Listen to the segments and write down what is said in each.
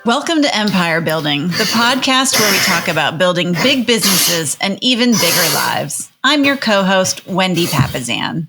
Welcome to Empire Building, the podcast where we talk about building big businesses and even bigger lives. I'm your co-host, Wendy Papazan.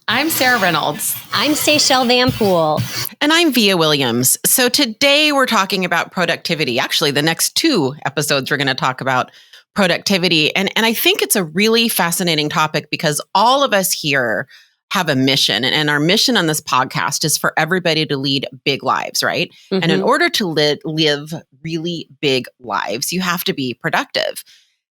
I'm Sarah Reynolds. I'm Seychelle Van Pool. And I'm Via Williams. So today we're talking about productivity. Actually, the next two episodes we're going to talk about productivity. And I think it's a really fascinating topic because all of us here have a mission. And our mission on this podcast is for everybody to lead big lives, right? Mm-hmm. And in order to live really big lives, you have to be productive.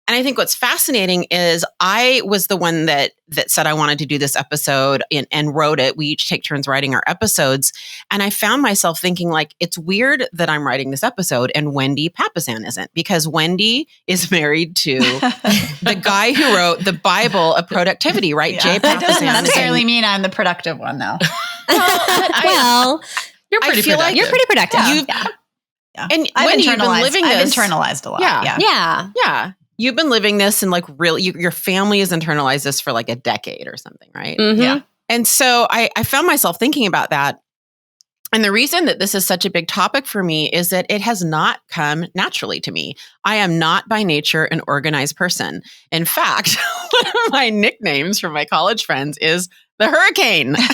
And I think what's fascinating is I was the one that said I wanted to do this episode and wrote it. We each take turns writing our episodes. And I found myself thinking like, it's weird that I'm writing this episode and Wendy Papazan isn't, because Wendy is married to the guy who wrote the Bible of productivity, right? Yeah. Jay That doesn't Papazan. necessarily mean I'm the productive one, though. Well, You're pretty feel like productive. you're pretty productive. Yeah. And I've Wendy, you've been living I've this. internalized a lot. Yeah. Yeah. Yeah. You've been living this and like really, your family has internalized this for like a decade or something, right? Mhm. Yeah. And so I found myself thinking about that. And the reason that this is such a big topic for me is that it has not come naturally to me. I am not by nature an organized person. In fact, one of my nicknames from my college friends is the Hurricane. Because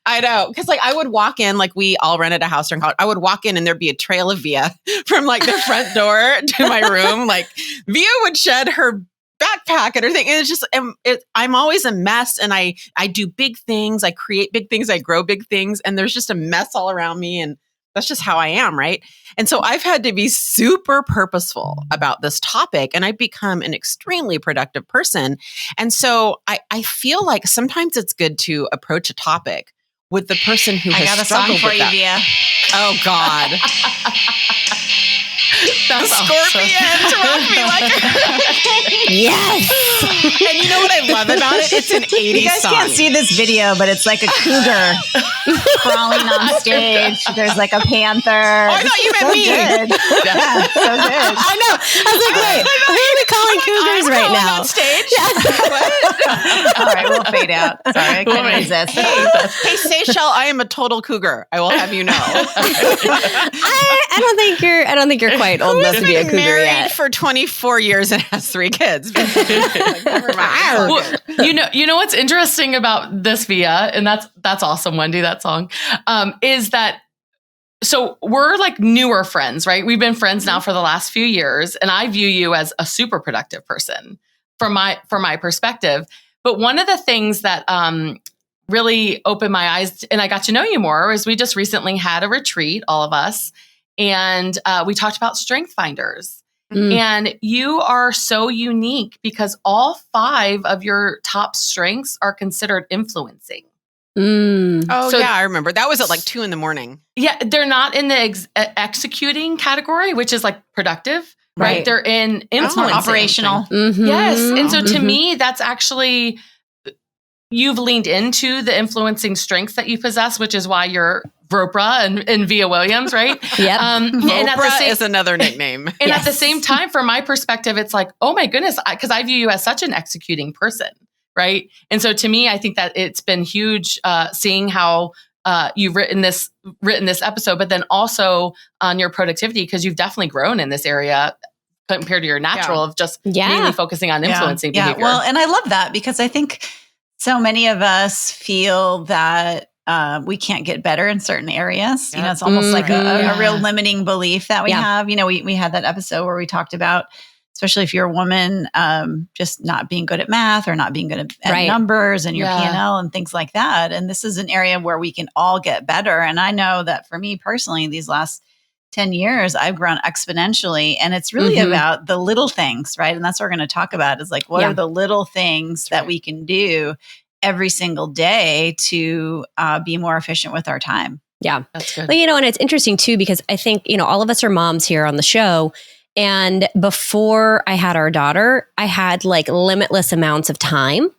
I know, because like I would walk in, like we all rented a house during college. I would walk in and there'd be a trail of Via from like the front door to my room. Like Via would shed her backpack and everything. And it's just, I'm always a mess. And I do big things. I create big things. I grow big things. And there's just a mess all around me. And that's just how I am, right? And so I've had to be super purposeful about this topic. And I've become an extremely productive person. And so I feel like sometimes it's good to approach a topic with the person who I has got a struggled song for with you, that. Via. Oh, God. That's Scorpions rock me like Yes. And you know what I love about it? It's an 80s You guys song. can't see this video, but it's like a cougar crawling on stage. There's like a panther. Oh, I thought you meant me. Good. Yeah, so good. I know. I was like, wait, who are we calling cougars right now? On stage? What? All right, we'll fade out. Sorry, I couldn't resist. Hey, Seychelle, I am a total cougar. I will have you know. I don't think you're quite old enough to be a cougar married yet. for 24 years and has 3 kids. Like, never mind. Well, you know what's interesting about this, Via, and that's awesome, Wendy, that song, is that so we're like newer friends, right? We've been friends now for the last few years, and I view you as a super productive person from my perspective. But one of the things that really opened my eyes and I got to know you more is we just recently had a retreat, all of us, and we talked about strength finders. And you are so unique because all 5 of your top strengths are considered influencing. Oh, So- yeah, I remember. That was at like 2 a.m. Yeah, they're not in the executing category, which is like productive, right? Right. They're in influencing. Operational. Mhm. Yes. And so to Mhm. me, that's actually, you've leaned into the influencing strengths that you possess, which is why you're Vropra and Via Williams, right? Yep. And at the Oprah same is another nickname. And at the same time, from my perspective, it's like, oh my goodness, because I view you as such an executing person, right? And so to me, I think that it's been huge seeing how you've written this episode, but then also on your productivity, because you've definitely grown in this area compared to your natural of just mainly focusing on influencing behavior. Well, and I love that because I think so many of us feel that we can't get better in certain areas. You know, it's almost like a real limiting belief that we have. You know, we had that episode where we talked about, especially if you're a woman, just not being good at math or not being good at numbers and your P&L and things like that. And this is an area where we can all get better. And I know that for me personally, these last 10 years, I've grown exponentially. And it's really about the little things, right? And that's what we're going to talk about is like, what are the little things that we can do every single day to be more efficient with our time? Yeah. That's good. Well, you know, and it's interesting too, because I think, you know, all of us are moms here on the show. And before I had our daughter, I had like limitless amounts of time,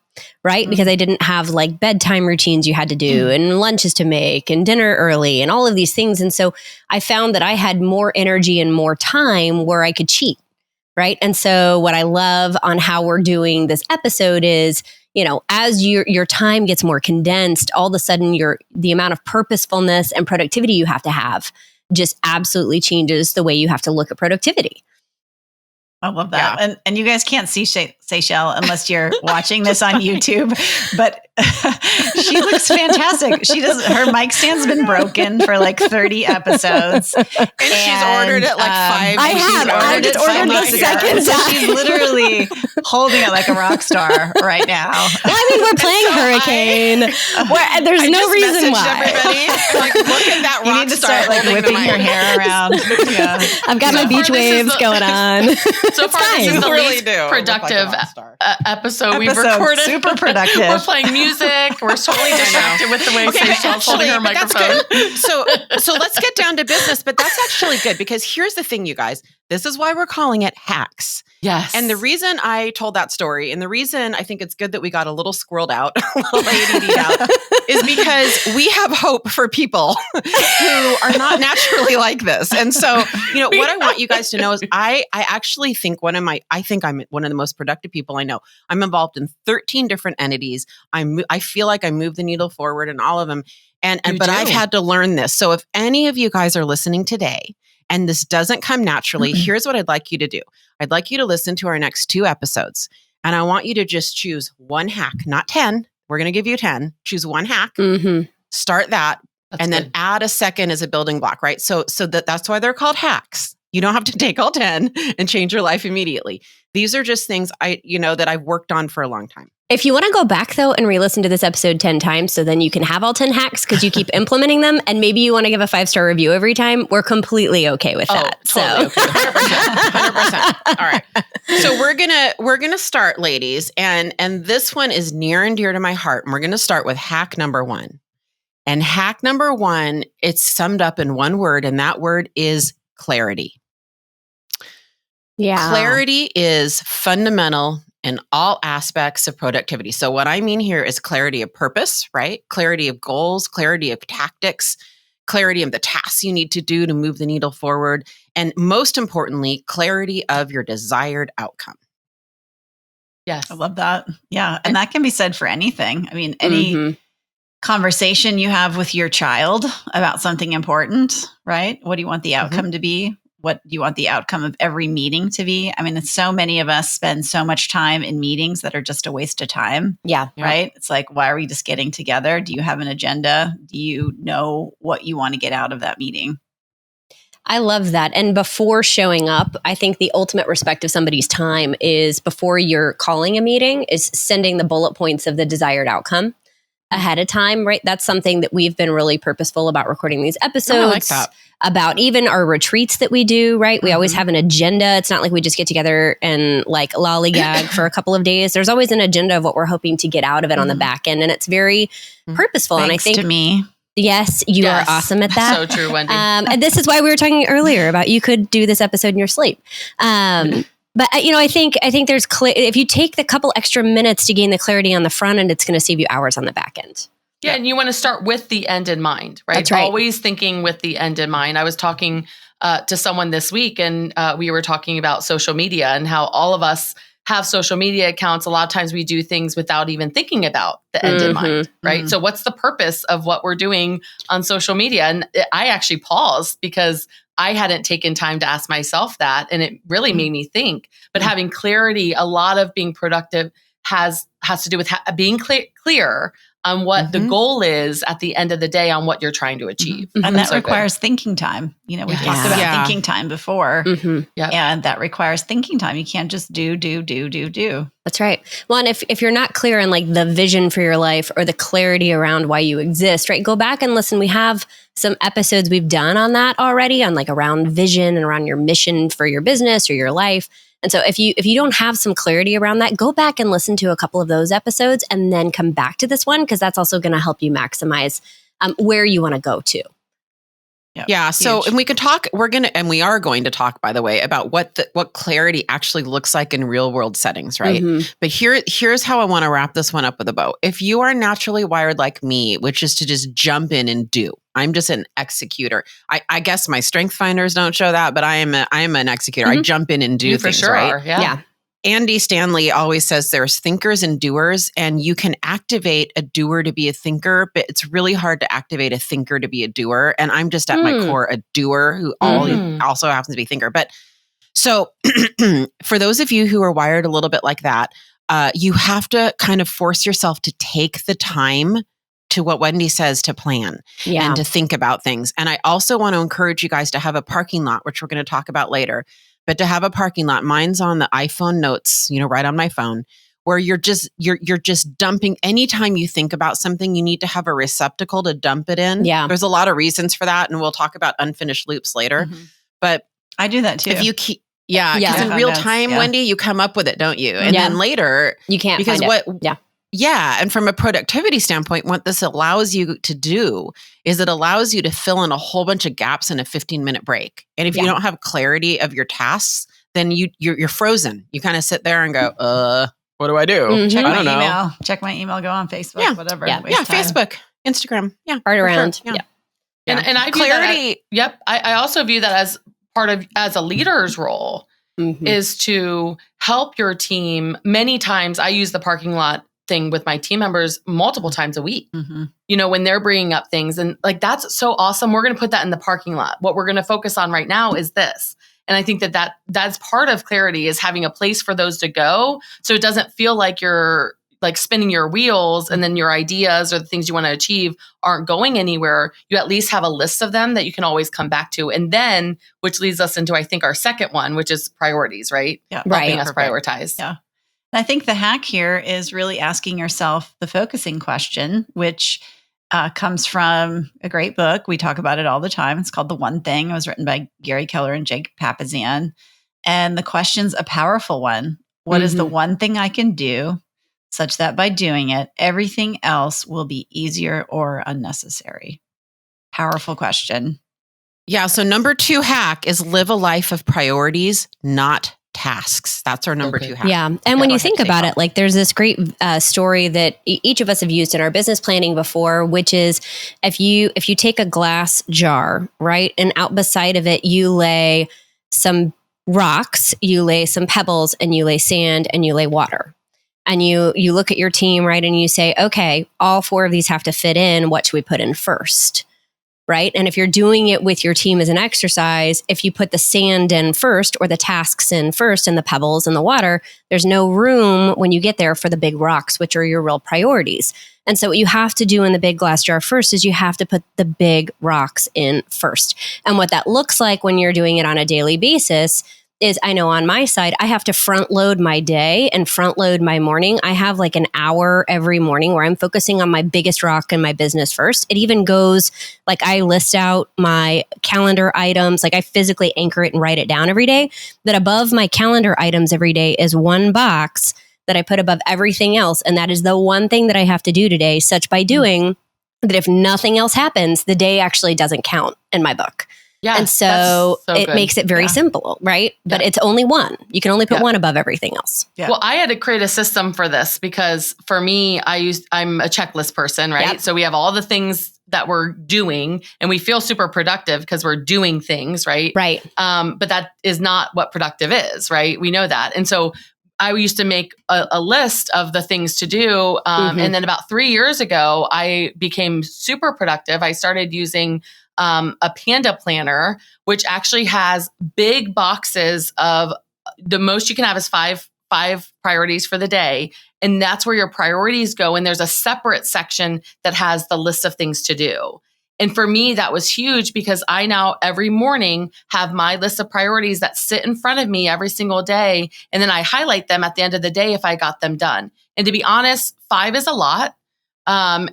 right? Because I didn't have like bedtime routines you had to do and lunches to make and dinner early and all of these things. And so I found that I had more energy and more time where I could cheat, right? And so what I love on how we're doing this episode is, you know, as your time gets more condensed, all of a sudden the amount of purposefulness and productivity you have to have just absolutely changes the way you have to look at productivity. I love that. Yeah. And you guys can't see Seychelle unless you're watching this on YouTube, but she looks fantastic. Her mic stand's been broken for like 30 episodes. And she's ordered it like 5. I just ordered the second so she's literally holding it like a rock star right now. Well, I mean, we're playing Hurricane. There's no reason why. Everybody, like, look at that rock star. You need to start like whipping your hair around. Yeah. I've got my beach waves going on. So far, this is the least productive episode we've recorded. Super productive. We're playing music. We're totally distracted with the way Seychelle's holding her microphone. So let's get down to business. But that's actually good because here's the thing, you guys. This is why we're calling it hacks. Yes. And the reason I told that story and the reason I think it's good that we got a little squirreled out, a little ADD'd out, is because we have hope for people who are not naturally like this. And so, what I want you guys to know is I actually think I'm one of the most productive people I know. I'm involved in 13 different entities. I feel like I move the needle forward in all of them. But I've had to learn this. So if any of you guys are listening today, and this doesn't come naturally, here's what I'd like you to do. I'd like you to listen to our next 2 episodes. And I want you to just choose one hack, not 10. We're going to give you 10. Choose one hack, start that, then add a second as a building block, right? So that's why they're called hacks. You don't have to take all 10 and change your life immediately. These are just things that I've worked on for a long time. If you want to go back, though, and re-listen to this episode 10 times, so then you can have all 10 hacks because you keep implementing them, and maybe you want to give a 5-star review every time, we're completely okay with that. Totally okay. 100%. All right. So we're gonna start, ladies, and this one is near and dear to my heart. And we're gonna start with hack number 1. And hack number 1, it's summed up in one word, and that word is clarity. Yeah. Clarity is fundamental in all aspects of productivity. So what I mean here is clarity of purpose, right? Clarity of goals, clarity of tactics, clarity of the tasks you need to do to move the needle forward, and most importantly, clarity of your desired outcome. Yes. I love that. Yeah. And that can be said for anything. I mean, any conversation you have with your child about something important, right? What do you want the outcome to be? What do you want the outcome of every meeting to be? I mean, so many of us spend so much time in meetings that are just a waste of time. Yeah. Right? It's like, why are we just getting together? Do you have an agenda? Do you know what you want to get out of that meeting? I love that. And before showing up, I think the ultimate respect of somebody's time is before you're calling a meeting is sending the bullet points of the desired outcome ahead of time, right? That's something that we've been really purposeful about recording these episodes. I like that. About even our retreats that we do, right? We always have an agenda. It's not like we just get together and like lollygag for a couple of days. There's always an agenda of what we're hoping to get out of it on the back end. And it's very purposeful. Thanks and I think to me. Yes, you are awesome at that. So true, Wendy. And this is why we were talking earlier about you could do this episode in your sleep. But I think there's if you take the couple extra minutes to gain the clarity on the front end, it's going to save you hours on the back end. Yeah, and you want to start with the end in mind, right? That's right. Always thinking with the end in mind. I was talking to someone this week, and we were talking about social media and how all of us have social media accounts. A lot of times we do things without even thinking about the end in mind, right? So what's the purpose of what we're doing on social media? And I actually paused because I hadn't taken time to ask myself that, and it really made me think. But having clarity, a lot of being productive has to do with being clear on what the goal is at the end of the day on what you're trying to achieve. And that requires thinking time. We talked about thinking time before. And that requires thinking time. You can't just do. That's right. Well, and if you're not clear on like the vision for your life or the clarity around why you exist, right? Go back and listen. We have some episodes we've done on that already, on like around vision and around your mission for your business or your life. And so if you don't have some clarity around that, go back and listen to a couple of those episodes and then come back to this one, because that's also going to help you maximize where you want to go to. Yeah. So, and we could talk, we are going to talk, by the way, about what clarity actually looks like in real world settings, right? But here's how I want to wrap this one up with a bow. If you are naturally wired like me, which is to just jump in and do, I'm just an executor. I guess my strength finders don't show that, but I am an executor. I jump in and do things, for sure right? Yeah. Andy Stanley always says there's thinkers and doers, and you can activate a doer to be a thinker, but it's really hard to activate a thinker to be a doer. And I'm just at my core a doer who also happens to be a thinker. But so for those of you who are wired a little bit like that, you have to kind of force yourself to take the time to what Wendy says to plan and to think about things. And I also want to encourage you guys to have a parking lot, which we're going to talk about later, but to have a parking lot. Mine's on the iPhone notes, right on my phone, where you're just dumping. Anytime you think about something, you need to have a receptacle to dump it in. Yeah. There's a lot of reasons for that. And we'll talk about unfinished loops later, but I do that too. If you keep, because in real time, Wendy, you come up with it, don't you? And then later, you can't because find it. And from a productivity standpoint, what this allows you to do is it allows you to fill in a whole bunch of gaps in a 15-minute break. And if you don't have clarity of your tasks, then you're frozen. You kind of sit there and go, what do I do? Check I my don't know. email. Check my email. Go on Facebook. Whatever. Yeah, Facebook, Instagram. Yeah, right around. Sure. And I view clarity. I also view that as part of as a leader's role is to help your team. Many times, I use the parking lot thing with my team members multiple times a week, when they're bringing up things, and like, that's so awesome. We're going to put that in the parking lot. What we're going to focus on right now is this. And I think that's part of clarity, is having a place for those to go. So it doesn't feel like you're like spinning your wheels and then your ideas or the things you want to achieve aren't going anywhere. You at least have a list of them that you can always come back to. And then, which leads us into, I think, our second one, which is priorities, right? Yeah. Helping us prioritize. Yeah. And I think the hack here is really asking yourself the focusing question, which comes from a great book. We talk about it all the time. It's called The One Thing. It was written by Gary Keller and Jake Papazian. And the question's a powerful one. What is the one thing I can do such that by doing it, everything else will be easier or unnecessary? Powerful question. Yeah. So number 2 hack is live a life of priorities, not tasks. That's our number 2 hack. Yeah. And when you think about it, like, there's this great story that each of us have used in our business planning before, which is if you take a glass jar, right, and out beside of it, you lay some rocks, you lay some pebbles, and you lay sand, and you lay water. And you look at your team, right, and you say, okay, all 4 of these have to fit in. What should we put in first? Right? And if you're doing it with your team as an exercise, if you put the sand in first, or the tasks in first, and the pebbles and the water, there's no room when you get there for the big rocks, which are your real priorities. And so what you have to do in the big glass jar first is you have to put the big rocks in first. And what that looks like when you're doing it on a daily basis is, I know on my side, I have to front load my day and front load my morning. I have like an hour every morning where I'm focusing on my biggest rock in my business first. It even goes like, I list out my calendar items, like I physically anchor it and write it down every day, that above my calendar items every day is one box that I put above everything else. And that is the one thing that I have to do today, such by doing that if nothing else happens, the day actually doesn't count in my book. Yeah, and so it good. makes it very simple, right? But it's only one. You can only put one above everything else. Yeah. Well, I had to create a system for this because for me, I'm a checklist person, right? Yep. So we have all the things that we're doing and we feel super productive because we're doing things, right? Right. But that is not what productive is, right? We know that. And so I used to make a list of the things to do. And then about 3 years ago, I became super productive. I started using a Panda planner, which actually has big boxes of the most you can have is five priorities for the day. And that's where your priorities go. And there's a separate section that has the list of things to do. And for me, that was huge because I now every morning have my list of priorities that sit in front of me every single day. And then I highlight them at the end of the day if I got them done. And to be honest, 5 is a lot.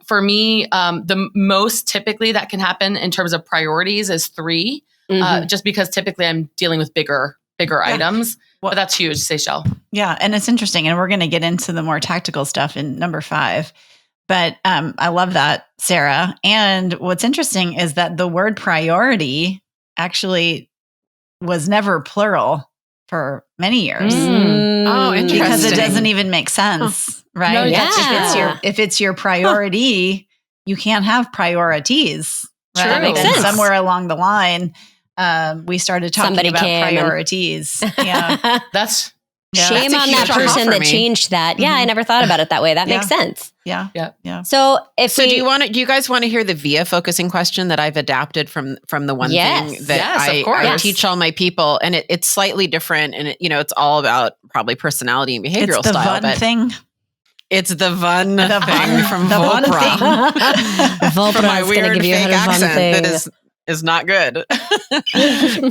For me, the most typically that can happen in terms of priorities is 3, just because typically I'm dealing with bigger items. Well, but that's huge, Seychelle. Yeah. And it's interesting. And we're going to get into the more tactical stuff in number 5. But I love that, Sarah. And what's interesting is that the word priority actually was never plural for many years. Oh, interesting. Because it doesn't even make sense, right? No, If it's your priority, you can't have priorities. Right? True. Makes And sense. somewhere along the line, we started talking about priorities. Yeah. That's Shame on that person that changed that. Yeah, I never thought about it that way. That makes sense. Yeah. So do you guys want to hear the VIA focusing question that I've adapted from the one thing that I teach all my people? And it's slightly different, and it's all about probably personality and behavioral it's the style. Fun thing. It's the Vun thing from the Volpra. Volpra from my is weird give you fake accent that is not good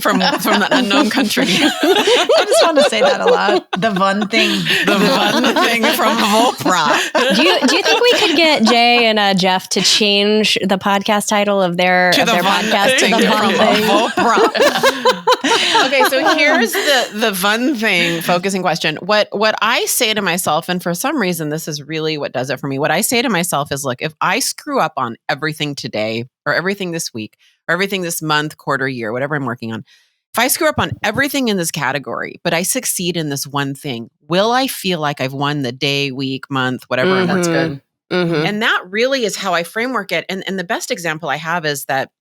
from an unknown country. I just want to say that a lot. The Vun thing. The Vun thing from Volpra. Do you think we could get Jay and Jeff to change the podcast title of their podcast to the Vun thing? Volpra. Okay, so here's the Vun thing focusing question. What I say to myself, and for some reason this is really what does it for me. What I say to myself is, look, if I screw up on everything today or everything this week, or everything this month, quarter, year, whatever I'm working on. If I screw up on everything in this category, but I succeed in this one thing, will I feel like I've won the day, week, month, whatever? That's good. And that really is how I framework it. And the best example I have is that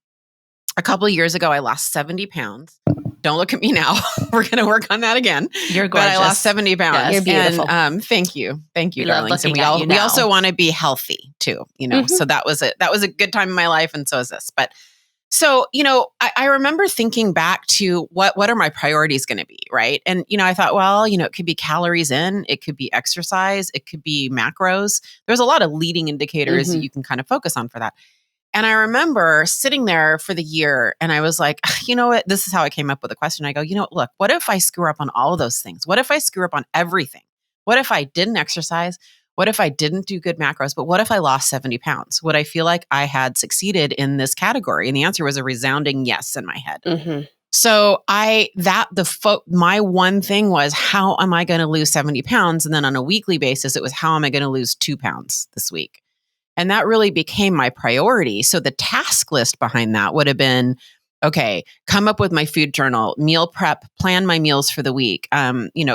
a couple of years ago, I lost 70 pounds. Don't look at me now. We're going to work on that again. You're gorgeous. But I lost 70 pounds. Yes. You're beautiful. And, thank you, darlings. And you we also want to be healthy too, So that was a good time in my life. And so is this. But so, I remember thinking back to what are my priorities going to be, right? And, I thought, well, it could be calories in, it could be exercise, it could be macros. There's a lot of leading indicators that you can kind of focus on for that. And I remember sitting there for the year and I was like, you know what? This is how I came up with a question. I go, look, what if I screw up on all of those things? What if I screw up on everything? What if I didn't exercise? What if I didn't do good macros? But what if I lost 70 pounds? Would I feel like I had succeeded in this category? And the answer was a resounding yes in my head. So my one thing was, how am I going to lose 70 pounds? And then on a weekly basis, it was, how am I going to lose 2 pounds this week? And that really became my priority. So the task list behind that would have been, okay, come up with my food journal, meal prep, plan my meals for the week,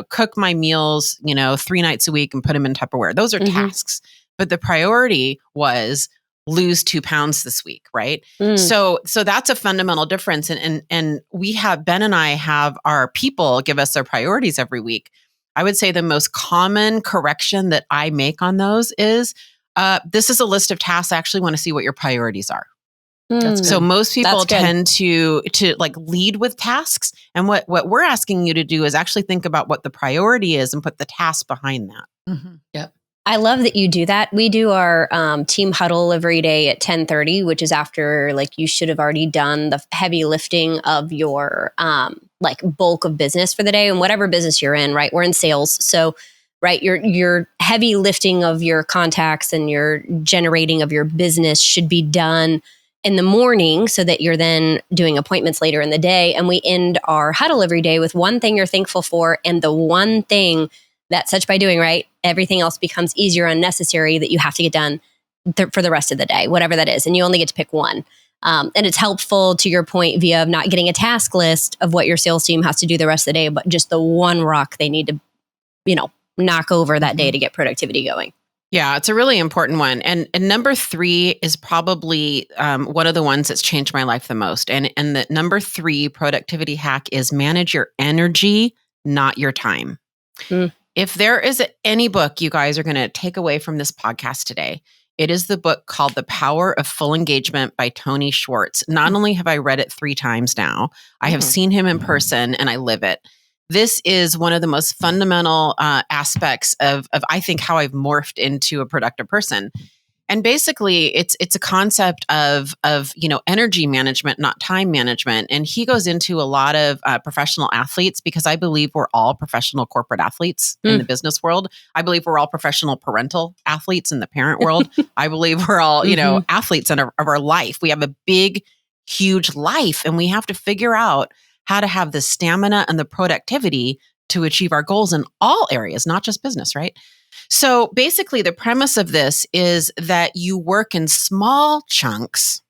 cook my meals, 3 nights a week and put them in Tupperware. Those are tasks. But the priority was lose 2 pounds this week, right? So that's a fundamental difference. And we have, Ben and I have our people give us their priorities every week. I would say the most common correction that I make on those is, this is a list of tasks. I actually want to see what your priorities are. So most people tend to like lead with tasks. And what we're asking you to do is actually think about what the priority is and put the task behind that. Yep. I love that you do that. We do our team huddle every day at 10:30, which is after you should have already done the heavy lifting of your bulk of business for the day, and whatever business you're in, right? We're in sales. So right, your heavy lifting of your contacts and your generating of your business should be done in the morning so that you're then doing appointments later in the day. And we end our huddle every day with one thing you're thankful for, and the one thing that such by doing, right, everything else becomes easier and necessary that you have to get done for the rest of the day, whatever that is. And you only get to pick one. And it's helpful, to your point, via of not getting a task list of what your sales team has to do the rest of the day, but just the one rock they need to, knock over that day to get productivity going. Yeah, it's a really important one. And number 3 is probably one of the ones that's changed my life the most. And the number 3 productivity hack is manage your energy, not your time. If there is any book you guys are going to take away from this podcast today, it is the book called The Power of Full Engagement by Tony Schwartz. Not only have I read it 3 times now, I have seen him in person and I live it. This is one of the most fundamental aspects of I think how I've morphed into a productive person. And basically it's a concept of energy management, not time management. And he goes into a lot of professional athletes, because I believe we're all professional corporate athletes in the business world. I believe we're all professional parental athletes in the parent world. I believe we're all, athletes of our life. We have a big, huge life, and we have to figure out how to have the stamina and the productivity to achieve our goals in all areas, not just business, right? So basically the premise of this is that you work in small chunks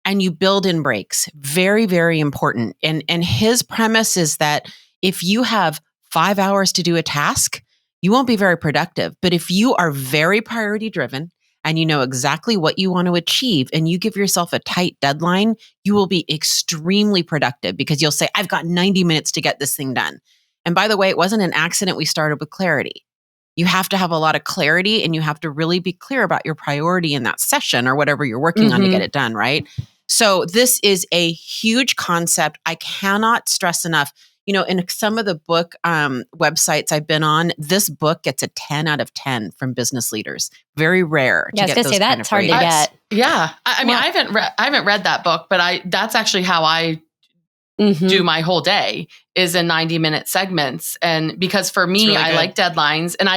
and you build in breaks. Very, very important. And his premise is that if you have 5 hours to do a task, you won't be very productive. But if you are very priority driven and you know exactly what you want to achieve and you give yourself a tight deadline, you will be extremely productive, because you'll say, I've got 90 minutes to get this thing done. And by the way, it wasn't an accident we started with clarity. You have to have a lot of clarity and you have to really be clear about your priority in that session or whatever you're working on to get it done, right? So this is a huge concept. I cannot stress enough. In some of the book websites I've been on, this book gets a 10 out of 10 from business leaders. Very rare. Yeah, I was going to say that's hard to get. Yeah. I mean, I haven't read that book, but that's actually how I do my whole day is in 90-minute segments. And because for me, really I like deadlines and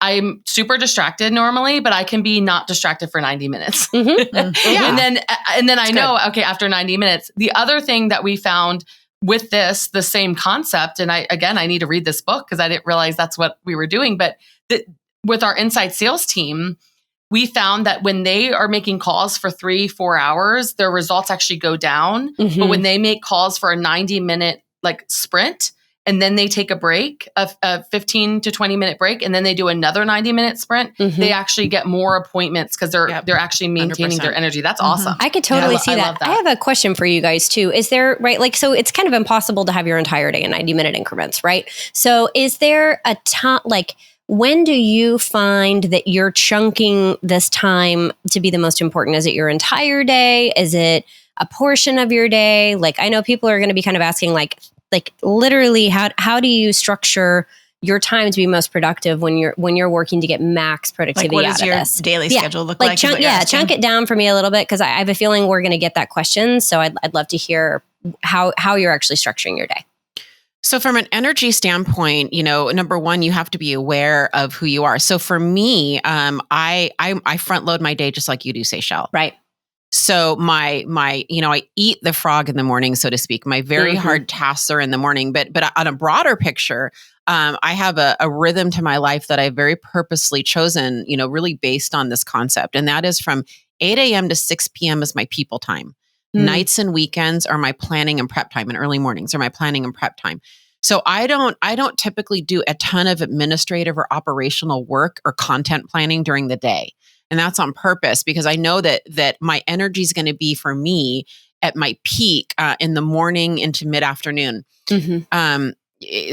I'm super distracted normally, but I can be not distracted for 90 minutes. And then I know, okay, after 90 minutes, the other thing that we found with the same concept, and I need to read this book because I didn't realize that's what we were doing. But with our inside sales team, we found that when they are making calls for 3-4 hours, their results actually go down. But when they make calls for a 90-minute sprint, and then they take a break, a 15 to 20 minute break, and then they do another 90-minute sprint, they actually get more appointments because they're actually maintaining 100%. Their energy. That's awesome. I could totally see that. I have a question for you guys too. Is there, so it's kind of impossible to have your entire day in 90-minute increments, right? So is there a time, when do you find that you're chunking this time to be the most important? Is it your entire day? Is it a portion of your day? I know people are going to be kind of asking literally how do you structure your time to be most productive when you're working to get max productivity what out does of your this? daily schedule look like? Chunk it down for me a little bit because I have a feeling we're going to get that question. So I'd love to hear how you're actually structuring your day. So from an energy standpoint, number one, you have to be aware of who you are. So for me, I front load my day just like you do, Seychelle. Right. So my I eat the frog in the morning, so to speak. My very hard tasks are in the morning, but on a broader picture, I have a rhythm to my life that I've very purposely chosen, really based on this concept. And that is from 8 a.m. to 6 p.m. is my people time. Nights and weekends are my planning and prep time, and early mornings are my planning and prep time. So I don't typically do a ton of administrative or operational work or content planning during the day. And that's on purpose because I know that my energy is going to be for me at my peak in the morning into mid-afternoon.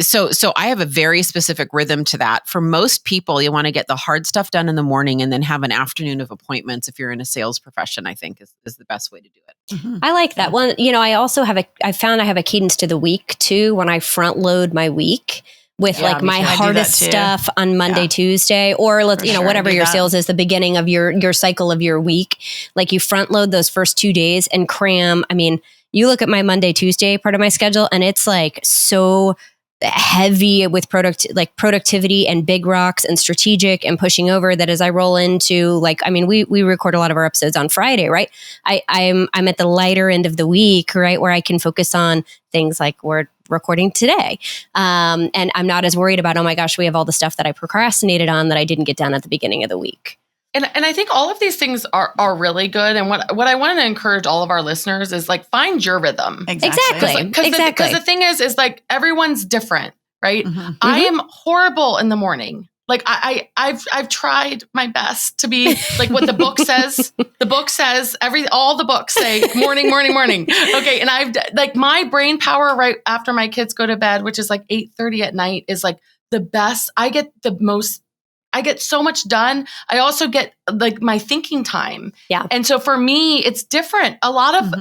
So I have a very specific rhythm to that. For most people, you want to get the hard stuff done in the morning and then have an afternoon of appointments. If you're in a sales profession, I think is the best way to do it. I like that one. I also I found I have a cadence to the week too when I front load my week with my hardest stuff on Monday, Tuesday, or whatever your sales is, the beginning of your cycle of your week. You front load those first 2 days and cram. I mean, you look at my Monday, Tuesday part of my schedule and it's so heavy with productivity and big rocks and strategic and pushing over that as I roll into we record a lot of our episodes on Friday, right? I'm at the lighter end of the week, right? Where I can focus on things like we're recording today. And I'm not as worried about, oh my gosh, we have all the stuff that I procrastinated on that I didn't get done at the beginning of the week. And I think all of these things are really good. And what I want to encourage all of our listeners is find your rhythm. Exactly. Because the thing is everyone's different, right? I am horrible in the morning. I've tried my best to be what the book says. The book says all the books say morning. Okay. And I've my brain power right after my kids go to bed, which is 8:30 at night, is the best. I get so much done. I also get my thinking time. Yeah. And so for me, it's different. A lot of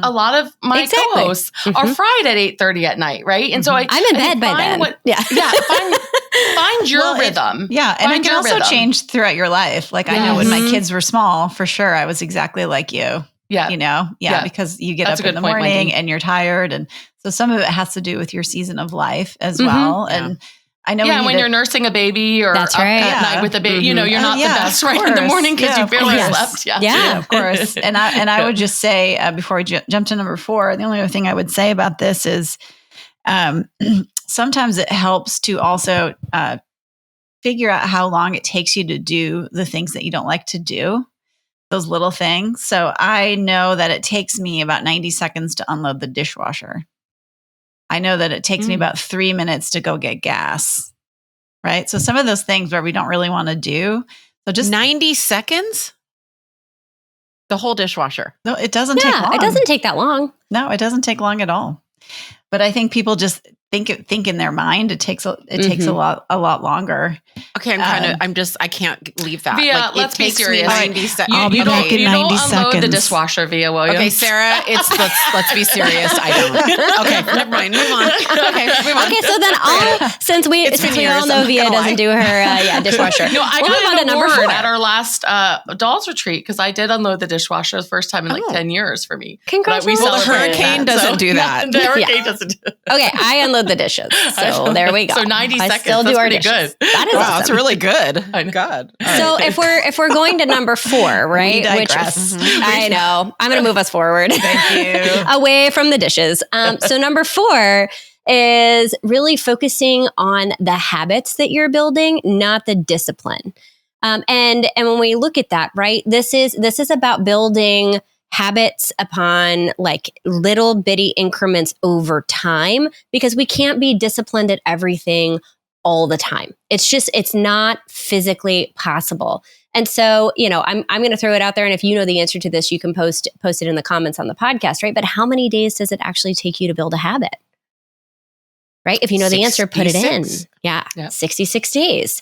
my co-hosts are fried at 8:30 at night, right? And so I'm in bed by then. Find your rhythm. And it can also change throughout your life. I know when my kids were small, for sure, I was exactly like you. Yeah. Because you get up in the morning and you're tired. And so some of it has to do with your season of life as well. Yeah. And I know when you're nursing a baby or that's right. at night with a baby, you're not the best in the morning because you barely slept. Yeah, of course. And I would just say before we jump to number 4, the only other thing I would say about this is sometimes it helps to also figure out how long it takes you to do the things that you don't like to do, those little things. So I know that it takes me about 90 seconds to unload the dishwasher. I know that it takes me about 3 minutes to go get gas, right? So some of those things where we don't really want to do. So just 90 seconds? The whole dishwasher. No, it doesn't take long. It doesn't take that long. No, it doesn't take long at all. But I think people just think in their mind, it takes a lot longer. Okay, I can't leave that. Via, let's be serious. 90 seconds. I'll be back in 90 unload the seconds. dishwasher, Via Williams. Okay, Sarah, let's be serious. I don't. Okay, never mind. Move on. Okay, move on. Okay, so then since we all know Via doesn't do her dishwasher. No, I got an award at our last dolls retreat because I did unload the dishwasher the first time in 10 years for me. Congratulations. Well, the hurricane doesn't do that. The hurricane doesn't do that. Okay, I unload the dishes. So there we go. So 90 seconds. Still do that's our pretty dishes. good. That is Wow, awesome. that's really good. I know. God. So if we're going to number 4, right? We digress. I know. I'm going to move us forward. Thank you. Away from the dishes. So number 4 is really focusing on the habits that you're building, not the discipline. And when we look at that, right, this is about building habits upon like little bitty increments over time, because we can't be disciplined at everything all the time. It's not physically possible. And so, I'm going to throw it out there. And if you know the answer to this, you can post it in the comments on the podcast, right? But how many days does it actually take you to build a habit? Right? If you know the answer, put it in. Yeah. 66 days.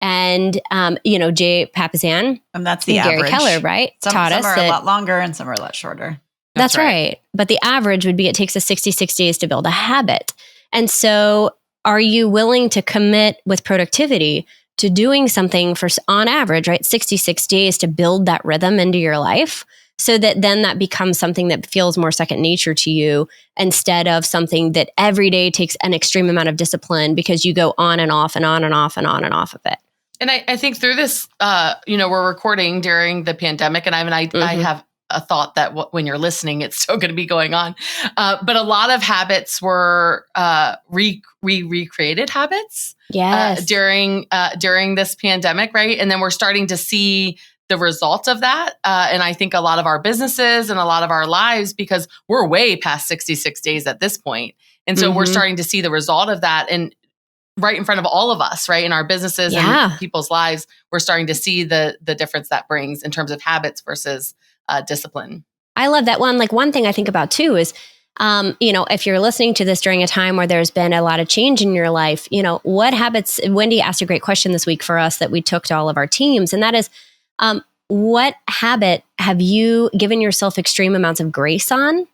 And, Jay Papasan, and that's the Gary average. Keller, right? Some taught us are that, a lot longer and some are a lot shorter. That's right. But the average would be it takes us 66 days to build a habit. And so are you willing to commit with productivity to doing something for, on average, right, 66 days to build that rhythm into your life so that then that becomes something that feels more second nature to you instead of something that every day takes an extreme amount of discipline because you go on and off and on and off and on and off of it. And I think through this, we're recording during the pandemic, and I have a thought that when you're listening, it's still going to be going on. But a lot of habits were recreated habits during this pandemic, right? And then we're starting to see the result of that. And I think a lot of our businesses and a lot of our lives, because we're way past 66 days at this point. And so we're starting to see the result of that. And right in front of all of us, right? In our businesses and people's lives, we're starting to see the difference that brings in terms of habits versus discipline. I love that one. Like one thing I think about too is, if you're listening to this during a time where there's been a lot of change in your life, what habits, Wendy asked a great question this week for us that we took to all of our teams. And that is, what habit have you given yourself extreme amounts of grace on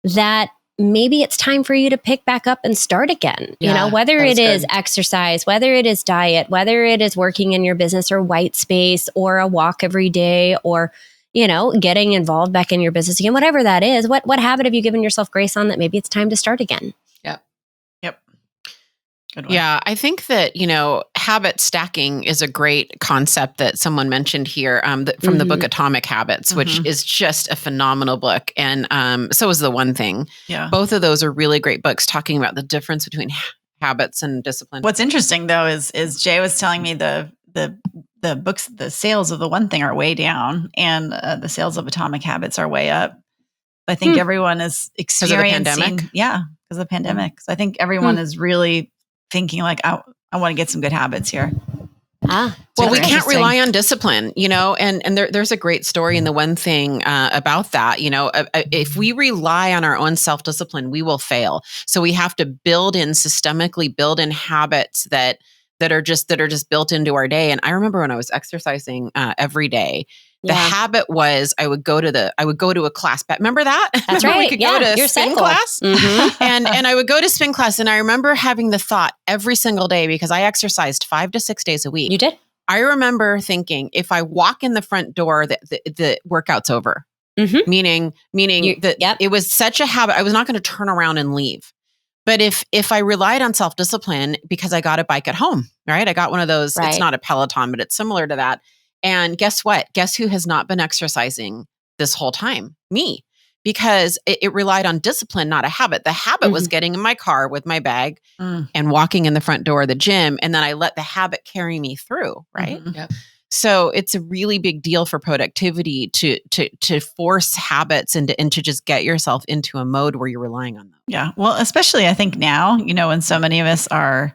that maybe it's time for you to pick back up and start again, whether it is exercise, whether it is diet, whether it is working in your business or white space or a walk every day or, getting involved back in your business again, whatever that is, what habit have you given yourself grace on that maybe it's time to start again? Yep. Good one. Yeah, I think that, habit stacking is a great concept that someone mentioned here from the book Atomic Habits, which is just a phenomenal book. And so is The One Thing. Yeah. Both of those are really great books talking about the difference between habits and discipline. What's interesting though is Jay was telling me the books, the sales of The One Thing are way down and the sales of Atomic Habits are way up. I think everyone is experiencing, because of the pandemic. So I think everyone is really thinking like, I want to get some good habits here. Well, we can't rely on discipline, and there's a great story in The One Thing about that. If we rely on our own self-discipline, we will fail. So we have to systemically build in habits that are just built into our day. And I remember when I was exercising every day, the habit was I would go to a class. Remember that? That's right. We could go to spin class. and I would go to spin class. And I remember having the thought every single day, because I exercised 5 to 6 days a week. You did? I remember thinking, if I walk in the front door, the workout's over. Meaning that it was such a habit. I was not going to turn around and leave. But if I relied on self-discipline, because I got a bike at home, right? I got one of those, it's not a Peloton, but it's similar to that. And guess what? Guess who has not been exercising this whole time? Me. Because it relied on discipline, not a habit. The habit was getting in my car with my bag and walking in the front door of the gym. And then I let the habit carry me through, right? Yep. So it's a really big deal for productivity to force habits and to just get yourself into a mode where you're relying on them. Yeah. Well, especially I think now, when so many of us are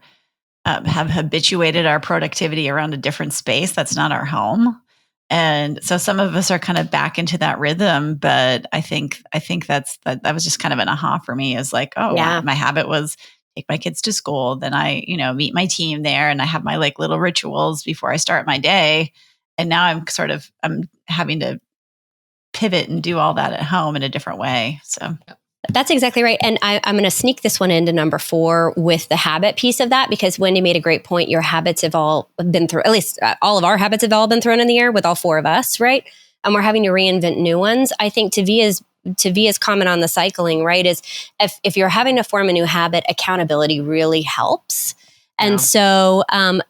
have habituated our productivity around a different space that's not our home. And so some of us are kind of back into that rhythm, but I think that was just kind of an aha for me, is like, my habit was take my kids to school. Then I, meet my team there and I have my like little rituals before I start my day. And now I'm having to pivot and do all that at home in a different way. So that's exactly right. And I'm going to sneak this one into number 4 with the habit piece of that, because Wendy made a great point. Your habits have all been through, at least all of our habits have all been thrown in the air with all 4 of us, right? And we're having to reinvent new ones. I think to Via's comment on the cycling, right, is if you're having to form a new habit, accountability really helps. And so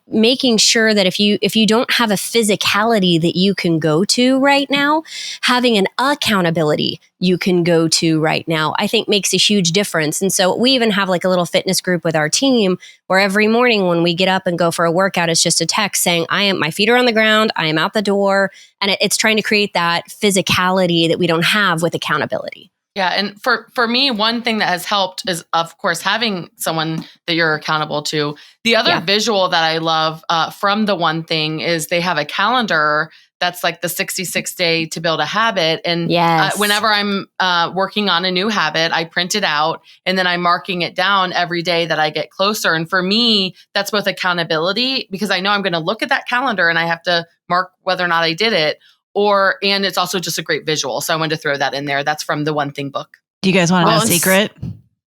making sure that if you don't have a physicality that you can go to right now, having an accountability you can go to right now, I think makes a huge difference. And so we even have like a little fitness group with our team where every morning when we get up and go for a workout, it's just a text saying, my feet are on the ground, I am out the door. And it's trying to create that physicality that we don't have with accountability. Yeah. And for me, one thing that has helped is, of course, having someone that you're accountable to. The other visual that I love from the One Thing is they have a calendar that's like the 66 day to build a habit. And whenever I'm working on a new habit, I print it out and then I'm marking it down every day that I get closer. And for me, that's both accountability, because I know I'm going to look at that calendar and I have to mark whether or not I did it. And it's also just a great visual. So I wanted to throw that in there. That's from the One Thing book. Do you guys want to know a secret?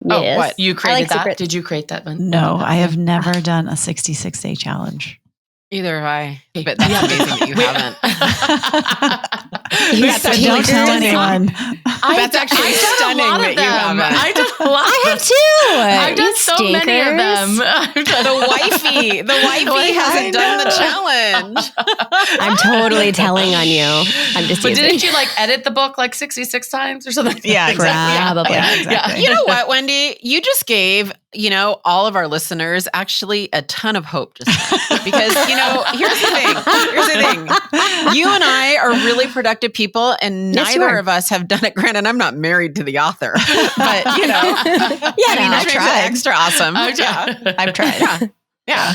Oh, what? You created that? Secret. Did you create that one? No, I have never done a 66-day challenge. Either have I. But that's amazing that you haven't. Don't tell anyone. That's actually stunning that you haven't. I have too. I've done so many of them. The wifey hasn't done the challenge. I'm totally telling on you. I'm just. But didn't you like edit the book like 66 times or something? Yeah, exactly. Probably. Yeah, exactly. You know what, Wendy? You just gave all of our listeners actually a ton of hope just now. Because here's the thing. You and I are really productive people, and neither of us have done it. Granted, I'm not married to the author, but I've tried. Extra awesome. I've tried. Yeah.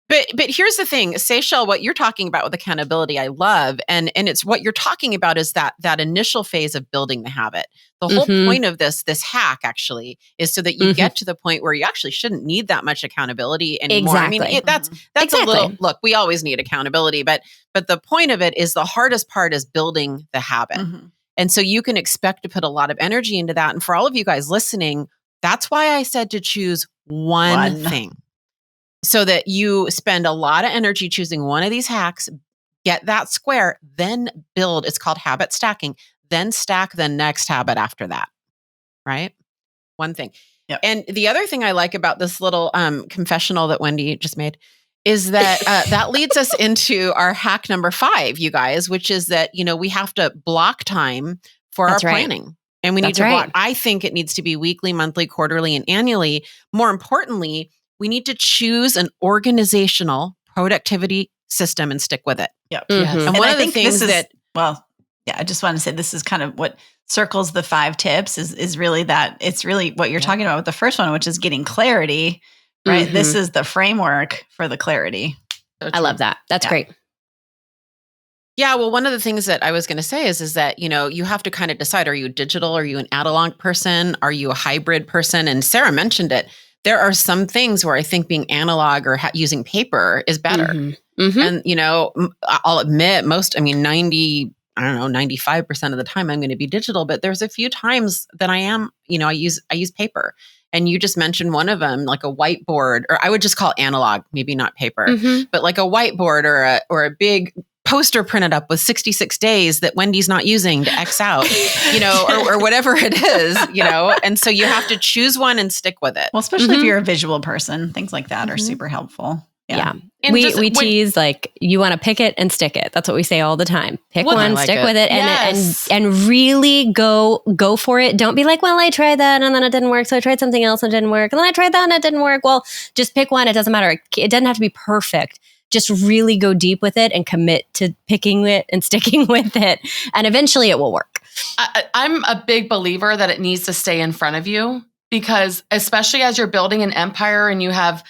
But here's the thing, Seychelle, what you're talking about with accountability, I love. And it's what you're talking about is that initial phase of building the habit. The whole point of this hack actually is so that you get to the point where you actually shouldn't need that much accountability anymore. Exactly. I mean, that's a little, look, we always need accountability, but the point of it is the hardest part is building the habit. Mm-hmm. And so you can expect to put a lot of energy into that. And for all of you guys listening, that's why I said to choose one thing. So that you spend a lot of energy choosing one of these hacks, get that square, then build. It's called habit stacking. Then stack the next habit after that, right? One thing. Yep. And the other thing I like about this little confessional that Wendy just made is that that leads us into our hack number 5, you guys, which is that, we have to block time for our planning. And we need to block. I think it needs to be weekly, monthly, quarterly, and annually. More importantly, we need to choose an organizational productivity system and stick with it. Yep. Mm-hmm. And one of the things I just want to say this is kind of what circles the 5 tips is really that it's really what you're talking about with the first one, which is getting clarity, right? Mm-hmm. This is the framework for the clarity. So I love that. That's great. Yeah. Well, one of the things that I was going to say is that, you have to kind of decide, are you digital? Are you an analog person? Are you a hybrid person? And Sarah mentioned it. There are some things where I think being analog or using paper is better. Mm-hmm. Mm-hmm. And, I'll admit 95% of the time I'm going to be digital, but there's a few times that I am, I use paper. And you just mentioned one of them, like a whiteboard, or I would just call it analog, maybe not paper, but like a whiteboard or a big poster printed up with 66 days that Wendy's not using to X out, or whatever it is, and so you have to choose one and stick with it. Well, especially if you're a visual person, things like that are super helpful. Yeah. We tease like you want to pick it and stick it. That's what we say all the time. Pick one, stick with it, and really go for it. Don't be like, well, I tried that and then it didn't work, so I tried something else and it didn't work, and then I tried that and it didn't work. Well, just pick one. It doesn't matter. It doesn't have to be perfect. Just really go deep with it and commit to picking it and sticking with it, and eventually it will work. I'm a big believer that it needs to stay in front of you, because especially as you're building an empire and you have,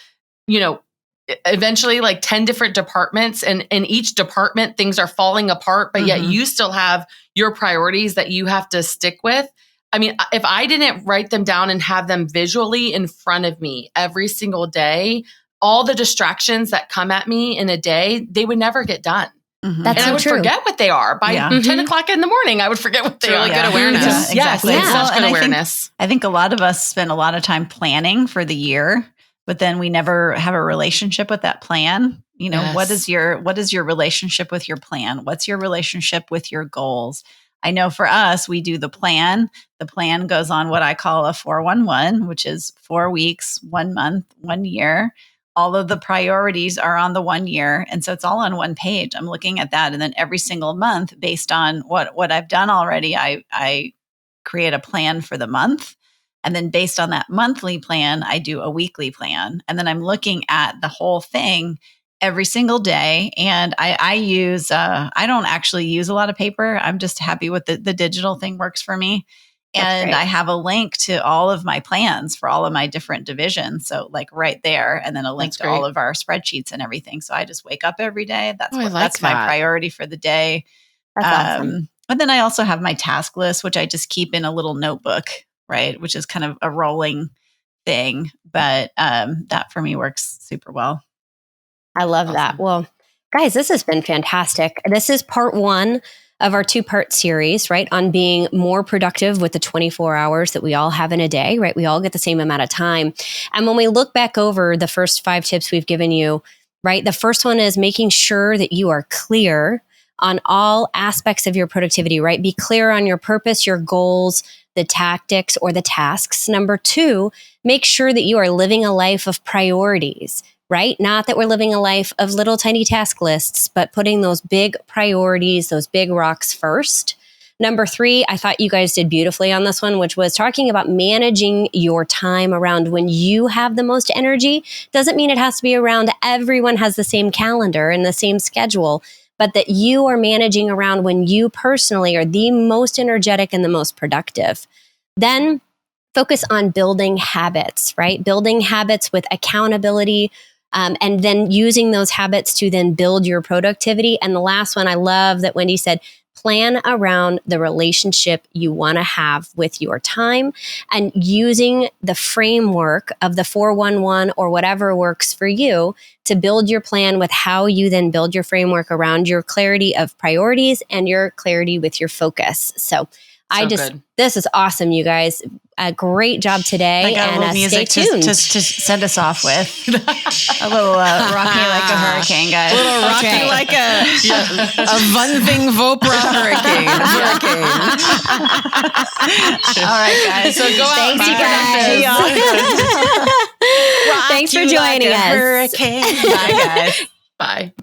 eventually like 10 different departments, and in each department things are falling apart, but yet you still have your priorities that you have to stick with. I mean, if I didn't write them down and have them visually in front of me every single day, all the distractions that come at me in a day, they would never get done. That's and so I would true. forget what they are. By 10 o'clock in the morning, I would forget what they are. Really good awareness. Yes, exactly. such good awareness. I think a lot of us spend a lot of time planning for the year, but then we never have a relationship with that plan. You know, what is your relationship with your plan? What's your relationship with your goals? I know for us, we do the plan. The plan goes on what I call a 4-1-1, which is 4 weeks, 1 month, 1 year. All of the priorities are on the 1 year. And so it's all on one page. I'm looking at that. And then every single month, based on what I've done already, I create a plan for the month. And then based on that monthly plan, I do a weekly plan. And then I'm looking at the whole thing every single day. And I use, I don't actually use a lot of paper. I'm just happy with the digital thing works for me. And I have a link to all of my plans for all of my different divisions. So like right there, and then a link to all of our spreadsheets and everything. So I just wake up every day. That's my priority for the day. That's awesome. But then I also have my task list, which I just keep in a little notebook, right? Which is kind of a rolling thing. But that for me works super well. I love that. Well, guys, this has been fantastic. This is part 1 of our 2-part series, right? On being more productive with the 24 hours that we all have in a day, right? We all get the same amount of time. And when we look back over the first 5 tips we've given you, right? The first one is making sure that you are clear on all aspects of your productivity, right? Be clear on your purpose, your goals, the tactics, or the tasks. Number 2, make sure that you are living a life of priorities, right? Not that we're living a life of little tiny task lists, but putting those big priorities, those big rocks first. Number 3, I thought you guys did beautifully on this one, which was talking about managing your time around when you have the most energy. Doesn't mean it has to be around everyone has the same calendar and the same schedule, but that you are managing around when you personally are the most energetic and the most productive. Then focus on building habits, right? Building habits with accountability, and then using those habits to then build your productivity. And the last one, I love that Wendy said, plan around the relationship you want to have with your time and using the framework of the 4-1-1 or whatever works for you to build your plan with how you then build your framework around your clarity of priorities and your clarity with your focus. So this is awesome, you guys. A great job today. I got a little music to send us off with. A little rock me like a hurricane, guys. A little rock me like a Van Ving Vopra hurricane. All right, guys. So go out. Thanks, you guys. Thanks for joining us. Hurricane. Bye, guys. Bye.